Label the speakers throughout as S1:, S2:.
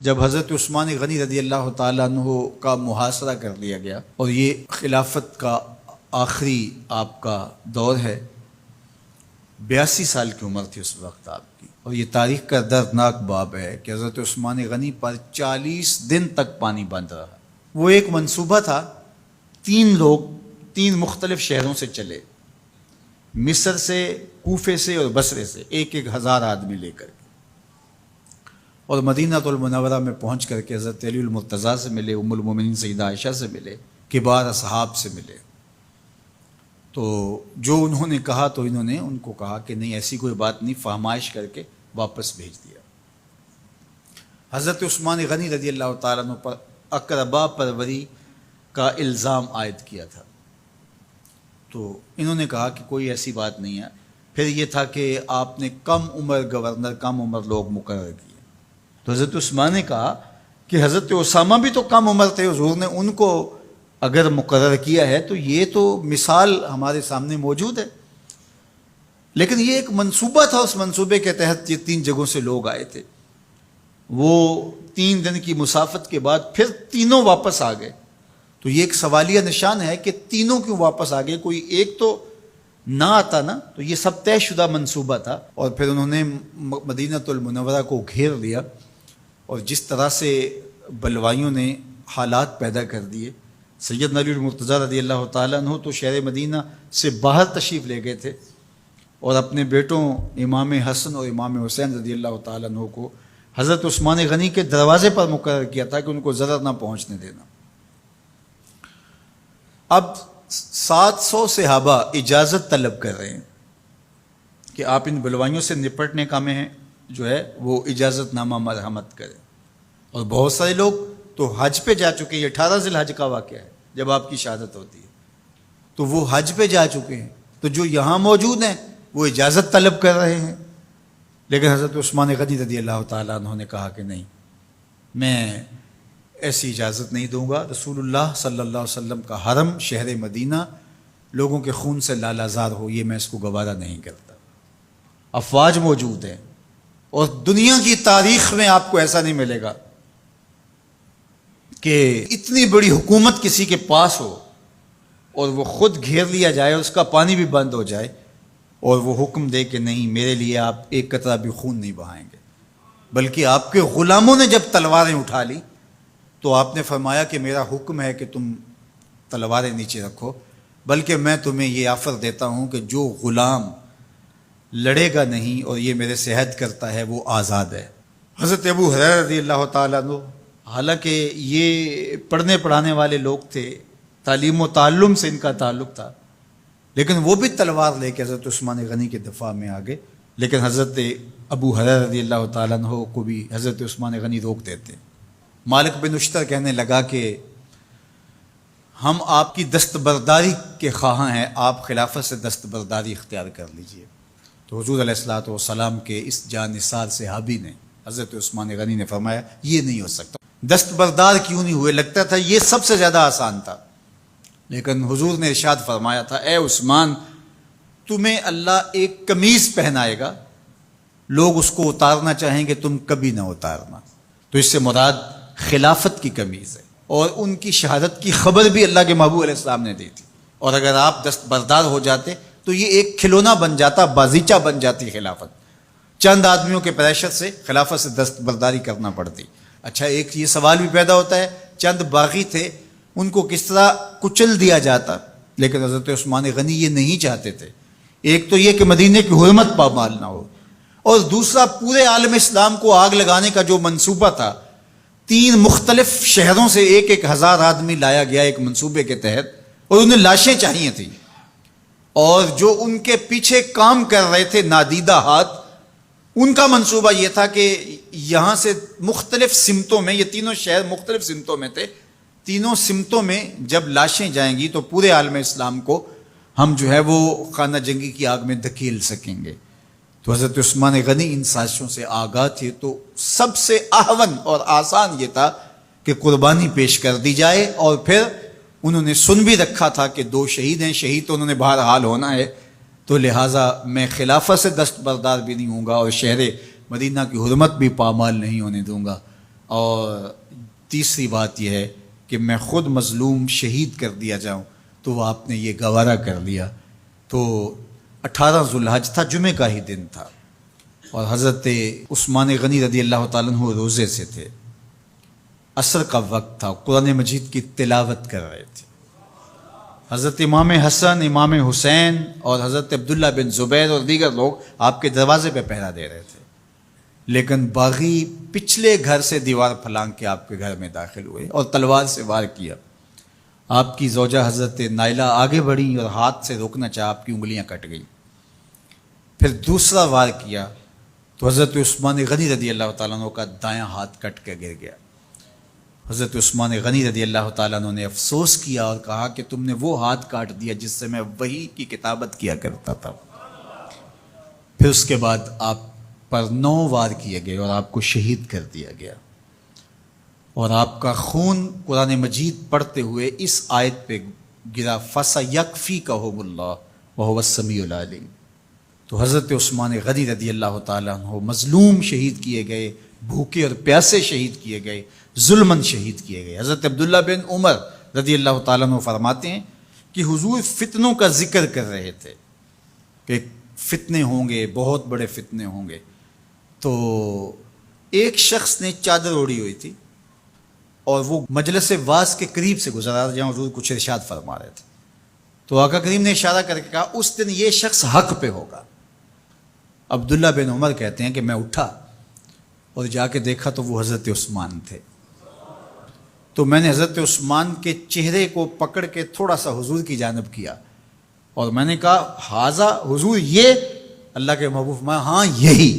S1: جب حضرت عثمان غنی رضی اللہ تعالیٰ عنہ کا محاصرہ کر لیا گیا اور یہ خلافت کا آخری آپ کا دور ہے، 82 سال کی عمر تھی اس وقت آپ کی، اور یہ تاریخ کا دردناک باب ہے کہ حضرت عثمان غنی پر 40 دن تک پانی بند رہا۔ وہ ایک منصوبہ تھا، 3 لوگ 3 مختلف شہروں سے چلے، مصر سے، کوفے سے اور بصرے سے، 1,000 آدمی لے کر کے، اور مدینہ المنورہ میں پہنچ کر کے حضرت علی المرتضیٰ سے ملے، ام المومنین سیدہ عائشہ سے ملے، کبار اصحاب سے ملے۔ تو جو انہوں نے کہا تو انہوں نے ان کو کہا کہ نہیں، ایسی کوئی بات نہیں، فہمائش کر کے واپس بھیج دیا۔ حضرت عثمان غنی رضی اللہ تعالیٰ عنہ پر اقربا پروری کا الزام عائد کیا تھا، تو انہوں نے کہا کہ کوئی ایسی بات نہیں ہے۔ پھر یہ تھا کہ آپ نے کم عمر گورنر، کم عمر لوگ مقرر کیے، تو حضرت عثمان نے کہا کہ حضرت اسامہ بھی تو کم عمر تھے، حضور نے ان کو اگر مقرر کیا ہے تو یہ تو مثال ہمارے سامنے موجود ہے، لیکن یہ ایک منصوبہ تھا، اس منصوبے کے تحت یہ 3 جگہوں سے لوگ آئے تھے۔ وہ 3 دن کی مسافت کے بعد پھر تینوں واپس آ گئے، تو یہ ایک سوالیہ نشان ہے کہ تینوں کیوں واپس آ گئے، کوئی ایک تو نہ آتا نا، تو یہ سب طے شدہ منصوبہ تھا۔ اور پھر انہوں نے مدینہ المنورہ کو گھیر لیا، اور جس طرح سے بلوائیوں نے حالات پیدا کر دیے، سیدنا علی المرتضیٰ رضی اللہ تعالیٰ عنہ تو شہر مدینہ سے باہر تشریف لے گئے تھے، اور اپنے بیٹوں امام حسن اور امام حسین رضی اللہ تعالیٰ عنہ کو حضرت عثمان غنی کے دروازے پر مقرر کیا تھا کہ ان کو ضرر نہ پہنچنے دینا۔ اب 700 صحابہ اجازت طلب کر رہے ہیں کہ آپ ان بلوائیوں سے نپٹنے کا میں جو ہے وہ اجازت نامہ مرحمت کریں، اور بہت سارے لوگ تو حج پہ جا چکے ہیں۔ 18 ذی الحج کا واقعہ ہے جب آپ کی شہادت ہوتی ہے، تو وہ حج پہ جا چکے ہیں، تو جو یہاں موجود ہیں وہ اجازت طلب کر رہے ہیں، لیکن حضرت عثمان غنی رضی اللہ تعالیٰ عنہ نے کہا کہ نہیں، میں ایسی اجازت نہیں دوں گا۔ رسول اللہ صلی اللہ علیہ وسلم کا حرم شہر مدینہ لوگوں کے خون سے لالازار ہو، یہ میں اس کو گوارا نہیں کرتا۔ افواج موجود ہیں، اور دنیا کی تاریخ میں آپ کو ایسا نہیں ملے گا کہ اتنی بڑی حکومت کسی کے پاس ہو اور وہ خود گھیر لیا جائے، اس کا پانی بھی بند ہو جائے، اور وہ حکم دے کہ نہیں، میرے لیے آپ ایک قطرہ بھی خون نہیں بہائیں گے۔ بلکہ آپ کے غلاموں نے جب تلواریں اٹھا لی تو آپ نے فرمایا کہ میرا حکم ہے کہ تم تلواریں نیچے رکھو، بلکہ میں تمہیں یہ آفر دیتا ہوں کہ جو غلام لڑے گا نہیں اور یہ میرے سے عہد کرتا ہے وہ آزاد ہے۔ حضرت ابو ہریرہ رضی اللہ تعالیٰ عنہ، حالانکہ یہ پڑھنے پڑھانے والے لوگ تھے، تعلیم و تعلم سے ان کا تعلق تھا، لیکن وہ بھی تلوار لے کے حضرت عثمان غنی کے دفاع میں آ گئے، لیکن حضرت ابو ہریرہ رضی اللہ تعالیٰ عنہ کو بھی حضرت عثمان غنی روک دیتے۔ مالک بن اشتر کہنے لگا کہ ہم آپ کی دستبرداری کے خواہاں ہیں، آپ خلافت سے دستبرداری اختیار کر لیجئے۔ تو حضور علیہ الصلوۃ والسلام کے اس جانثار صحابی نے، حضرت عثمان غنی نے فرمایا یہ نہیں ہو سکتا۔ دستبردار کیوں نہیں ہوئے؟ لگتا تھا یہ سب سے زیادہ آسان تھا، لیکن حضور نے ارشاد فرمایا تھا، اے عثمان، تمہیں اللہ ایک قمیض پہنائے گا، لوگ اس کو اتارنا چاہیں گے، تم کبھی نہ اتارنا۔ تو اس سے مراد خلافت کی قمیض ہے، اور ان کی شہادت کی خبر بھی اللہ کے محبوب علیہ السلام نے دی تھی، اور اگر آپ دستبردار ہو جاتے تو یہ ایک کھلونا بن جاتا، بازیچہ بن جاتی خلافت۔ چند آدمیوں کے پریشر سے خلافت سے دستبرداری کرنا پڑتی۔ اچھا، ایک یہ سوال بھی پیدا ہوتا ہے، چند باغی تھے، ان کو کس طرح کچل دیا جاتا؟ لیکن حضرت عثمان غنی یہ نہیں چاہتے تھے۔ ایک تو یہ کہ مدینے کی حرمت پامال نہ ہو، اور دوسرا پورے عالم اسلام کو آگ لگانے کا جو منصوبہ تھا، 3 مختلف شہروں سے 1,000 آدمی لایا گیا ایک منصوبے کے تحت، اور انہیں لاشیں چاہیے تھیں، اور جو ان کے پیچھے کام کر رہے تھے نادیدہ ہاتھ، ان کا منصوبہ یہ تھا کہ یہاں سے مختلف سمتوں میں، یہ تینوں شہر مختلف سمتوں میں تھے، تینوں سمتوں میں جب لاشیں جائیں گی تو پورے عالم اسلام کو ہم جو ہے وہ خانہ جنگی کی آگ میں دھکیل سکیں گے۔ تو حضرت عثمان غنی ان سازشوں سے آگاہ تھے، تو سب سے اہون اور آسان یہ تھا کہ قربانی پیش کر دی جائے، اور پھر انہوں نے سن بھی رکھا تھا کہ 2 شہید ہیں، شہید تو انہوں نے بہرحال ہونا ہے، تو لہٰذا میں خلافت سے دستبردار بھی نہیں ہوں گا، اور شہر مدینہ کی حرمت بھی پامال نہیں ہونے دوں گا۔ اور تیسری بات یہ ہے کہ میں خود مظلوم شہید کر دیا جاؤں، تو وہ آپ نے یہ گوارا کر لیا۔ تو 18 ذوالحج تھا، جمعے کا ہی دن تھا، اور حضرت عثمان غنی رضی اللہ تعالیٰ عنہ روزے سے تھے، عصر کا وقت تھا، قرآن مجید کی تلاوت کر رہے تھے۔ حضرت امام حسن، امام حسین اور حضرت عبداللہ بن زبیر اور دیگر لوگ آپ کے دروازے پہ پہرا دے رہے تھے، لیکن باغی پچھلے گھر سے دیوار پھلانگ کے آپ کے گھر میں داخل ہوئے اور تلوار سے وار کیا۔ آپ کی زوجہ حضرت نائلہ آگے بڑھیں اور ہاتھ سے روکنا چاہا، آپ کی انگلیاں کٹ گئیں۔ پھر دوسرا وار کیا تو حضرت عثمان غنی رضی اللہ تعالیٰ عنہ کا دایاں ہاتھ کٹ کے گر گیا۔ حضرت عثمان غنی رضی اللہ تعالیٰ عنہ نے افسوس کیا اور کہا کہ تم نے وہ ہاتھ کاٹ دیا جس سے میں وحی کی کتابت کیا کرتا تھا۔ پھر اس کے بعد آپ پر 9 وار کیے گئے اور آپ کو شہید کر دیا گیا، اور آپ کا خون قرآن مجید پڑھتے ہوئے اس آیت پہ گرا، فَسَيَكْفِيكَهُمُ اللَّهُ وَهُوَ السَّمِيعُ الْعَلِيمُ۔ تو حضرت عثمان غنی رضی اللہ تعالیٰ عنہ مظلوم شہید کیے گئے، بھوکے اور پیاسے شہید کیے گئے، ظلماً شہید کیے گئے۔ حضرت عبداللہ بن عمر رضی اللہ تعالیٰ عنہ فرماتے ہیں کہ حضور فتنوں کا ذکر کر رہے تھے کہ فتنے ہوں گے، بہت بڑے فتنے ہوں گے۔ تو ایک شخص نے چادر اوڑھی ہوئی تھی اور وہ مجلس واعظ کے قریب سے گزرا جہاں حضور کچھ ارشاد فرما رہے تھے، تو آقا کریم نے اشارہ کر کے کہا اس دن یہ شخص حق پہ ہوگا۔ عبداللہ بن عمر کہتے ہیں کہ میں اٹھا اور جا کے دیکھا تو وہ حضرت عثمان تھے۔ تو میں نے حضرت عثمان کے چہرے کو پکڑ کے تھوڑا سا حضور کی جانب کیا اور میں نے کہا حاذا، حضور یہ؟ اللہ کے محبوب فرمایا ہاں یہی،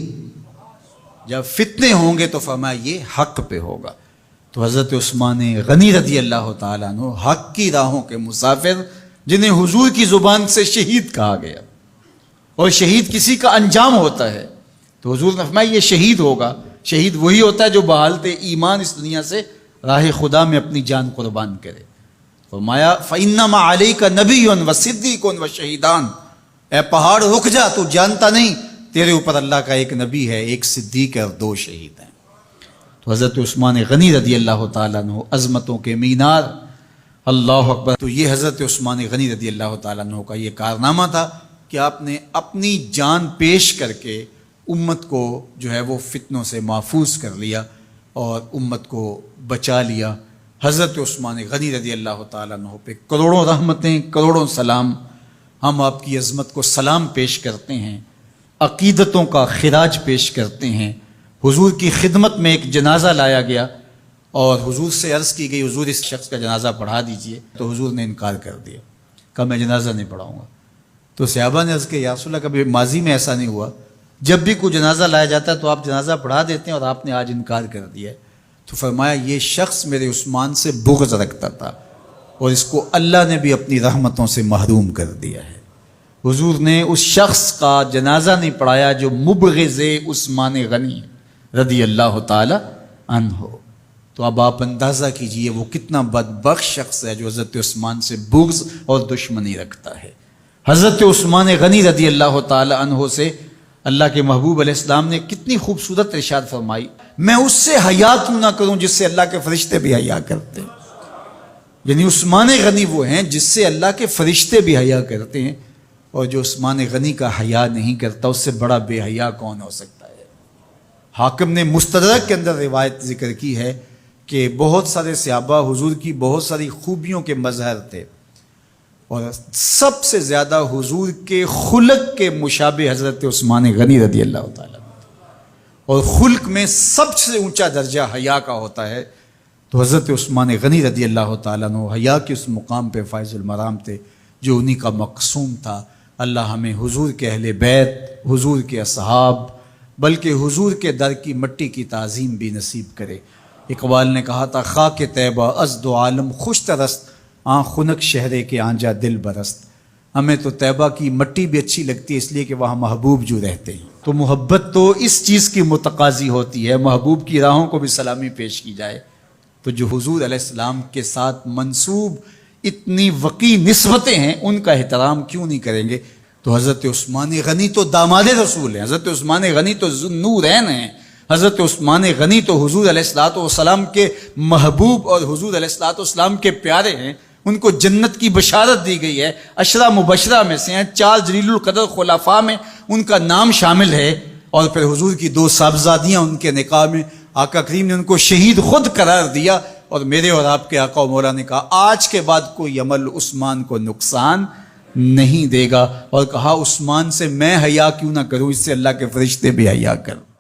S1: جب فتنے ہوں گے تو فرمایا یہ حق پہ ہوگا۔ تو حضرت عثمان غنی رضی اللہ تعالیٰ عنہ حق کی راہوں کے مسافر، جنہیں حضور کی زبان سے شہید کہا گیا، اور شہید کسی کا انجام ہوتا ہے، تو حضور نے فرمایا یہ شہید ہوگا۔ شہید وہی ہوتا ہے جو بحالت ایمان اس دنیا سے راہ خدا میں اپنی جان قربان کرے۔ فرمایا فَإِنَّمَا عَلَيْكَ نَبِيٌّ وَصِدِّيقٌ وَشَهِيدَانِ، اے پہاڑ رک جا، تو جانتا نہیں تیرے اوپر اللہ کا ایک نبی ہے، ایک صدیق ہے اور 2 شہید ہیں۔ تو حضرت عثمان غنی رضی اللہ تعالیٰ عنہ عظمتوں کے مینار، اللہ اکبر۔ تو یہ حضرت عثمان غنی رضی اللہ تعالیٰ عنہ کا یہ کارنامہ تھا کہ آپ نے اپنی جان پیش کر کے امت کو جو ہے وہ فتنوں سے محفوظ کر لیا اور امت کو بچا لیا۔ حضرت عثمان غنی رضی اللہ تعالیٰ عنہ پہ کروڑوں رحمتیں، کروڑوں سلام۔ ہم آپ کی عظمت کو سلام پیش کرتے ہیں، عقیدتوں کا خراج پیش کرتے ہیں۔ حضور کی خدمت میں ایک جنازہ لایا گیا اور حضور سے عرض کی گئی حضور اس شخص کا جنازہ پڑھا دیجئے، تو حضور نے انکار کر دیا، کہا میں جنازہ نہیں پڑھاؤں گا۔ تو صحابہ نے عرض کیا یا رسول اللہ، کبھی ماضی میں ایسا نہیں ہوا، جب بھی کوئی جنازہ لایا جاتا ہے تو آپ جنازہ پڑھا دیتے ہیں اور آپ نے آج انکار کر دیا ہے۔ تو فرمایا یہ شخص میرے عثمان سے بغض رکھتا تھا اور اس کو اللہ نے بھی اپنی رحمتوں سے محروم کر دیا ہے۔ حضور نے اس شخص کا جنازہ نہیں پڑھایا جو مبغض عثمان غنی رضی اللہ تعالی عنہ۔ تو اب آپ اندازہ کیجئے وہ کتنا بدبخت شخص ہے جو حضرت عثمان سے بغض اور دشمنی رکھتا ہے۔ حضرت عثمان غنی رضی اللہ تعالی عنہ سے اللہ کے محبوب علیہ السلام نے کتنی خوبصورت ارشاد فرمائی، میں اس سے حیا کیوں نہ کروں جس سے اللہ کے فرشتے بھی حیا کرتے ہیں۔ یعنی عثمان غنی وہ ہیں جس سے اللہ کے فرشتے بھی حیا کرتے ہیں، اور جو عثمان غنی کا حیا نہیں کرتا اس سے بڑا بے حیا کون ہو سکتا ہے۔ حاکم نے مستدرک کے اندر روایت ذکر کی ہے کہ بہت سارے صحابہ حضور کی بہت ساری خوبیوں کے مظہر تھے، اور سب سے زیادہ حضور کے خلق کے مشابہ حضرت عثمان غنی رضی اللہ تعالیٰ، اور خلق میں سب سے اونچا درجہ حیا کا ہوتا ہے۔ تو حضرت عثمان غنی رضی اللہ تعالیٰ عنہ حیا کے اس مقام پہ فائز المرام تھے جو انہی کا مقصوم تھا۔ اللہ ہمیں حضور کے اہل بیت، حضور کے اصحاب، بلکہ حضور کے در کی مٹی کی تعظیم بھی نصیب کرے۔ اقبال نے کہا تھا خاک طیبہ از دو عالم خوش ترست، آن خنک شہرے کے آنجا دل برست۔ ہمیں تو طیبہ کی مٹی بھی اچھی لگتی ہے اس لیے کہ وہاں محبوب جو رہتے ہیں، تو محبت تو اس چیز کی متقاضی ہوتی ہے، محبوب کی راہوں کو بھی سلامی پیش کی جائے۔ تو جو حضور علیہ السلام کے ساتھ منسوب اتنی وقی نسبتیں ہیں ان کا احترام کیوں نہیں کریں گے؟ تو حضرت عثمان غنی تو داماد رسول ہیں، حضرت عثمان غنی تو ذو النورین ہیں، حضرت عثمان غنی تو حضور علیہ الصلوۃ والسلام کے محبوب اور حضور علیہ الصلوۃ والسلام کے پیارے ہیں، ان کو جنت کی بشارت دی گئی ہے، عشرہ مبشرہ میں سے ہیں، 4 جلیل القدر خلفاء میں ان کا نام شامل ہے، اور پھر حضور کی 2 صاحبزادیاں ان کے نکاح میں آقا کریم نے ان کو شہید خود قرار دیا، اور میرے اور آپ کے آقا و مولا نے کہا آج کے بعد کوئی عمل عثمان کو نقصان نہیں دے گا، اور کہا عثمان سے میں حیا کیوں نہ کروں، اس سے اللہ کے فرشتے بھی حیا کریں۔